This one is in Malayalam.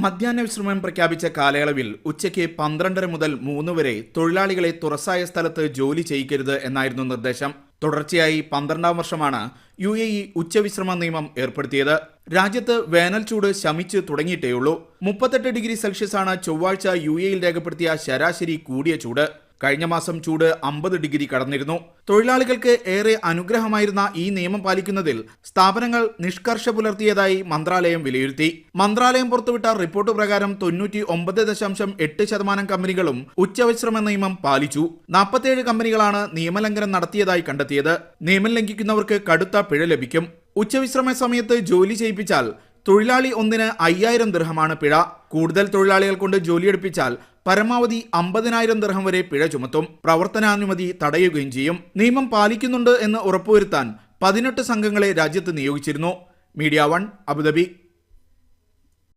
മധ്യാഹ്ന വിശ്രമം പ്രഖ്യാപിച്ച കാലയളവിൽ ഉച്ചയ്ക്ക് 12:30 മുതൽ 3 വരെ തൊഴിലാളികളെ തുറസായ സ്ഥലത്ത് ജോലി ചെയ്യിക്കരുത് എന്നായിരുന്നു നിർദ്ദേശം. തുടർച്ചയായി 12ാം വർഷമാണ് UAE ഉച്ചവിശ്രമ നിയമം ഏർപ്പെടുത്തിയത്. രാജ്യത്ത് വേനൽ ചൂട് ശമിച്ചു തുടങ്ങിയിട്ടേയുള്ളൂ. 38 ഡിഗ്രി സെൽഷ്യസാണ് ചൊവ്വാഴ്ച UAEയിൽ രേഖപ്പെടുത്തിയ ശരാശരി കൂടിയ ചൂട്. കഴിഞ്ഞ മാസം ചൂട് 50 ഡിഗ്രി കടന്നിരുന്നു. തൊഴിലാളികൾക്ക് ഏറെ അനുഗ്രഹമായിരുന്ന ഈ നിയമം പാലിക്കുന്നതിൽ സ്ഥാപനങ്ങൾ നിഷ്കർഷ പുലർത്തിയതായി മന്ത്രാലയം വിലയിരുത്തി. മന്ത്രാലയം പുറത്തുവിട്ട റിപ്പോർട്ട് പ്രകാരം 99.8% കമ്പനികളും ഉച്ചവിശ്രമ നിയമം പാലിച്ചു. 47 കമ്പനികളാണ് നിയമലംഘനം നടത്തിയതായി കണ്ടെത്തിയത്. നിയമം ലംഘിക്കുന്നവർക്ക് കടുത്ത പിഴ ലഭിക്കും. ഉച്ചവിശ്രമ സമയത്ത് ജോലി ചെയ്യിപ്പിച്ചാൽ തൊഴിലാളി ഒന്നിന് 5000 ദിർഹമാണ് പിഴ. കൂടുതൽ തൊഴിലാളികൾ കൊണ്ട് ജോലിയെടുപ്പിച്ചാൽ പരമാവധി 50,000 ദിർഹം വരെ പിഴ ചുമത്തും. പ്രവർത്തനാനുമതി തടയുകയും ചെയ്യും. നിയമം പാലിക്കുന്നുണ്ട് എന്ന് ഉറപ്പുവരുത്താൻ 18 സംഘങ്ങളെ രാജ്യത്ത് നിയോഗിച്ചിരുന്നു. Media 1 Abu Dhabi.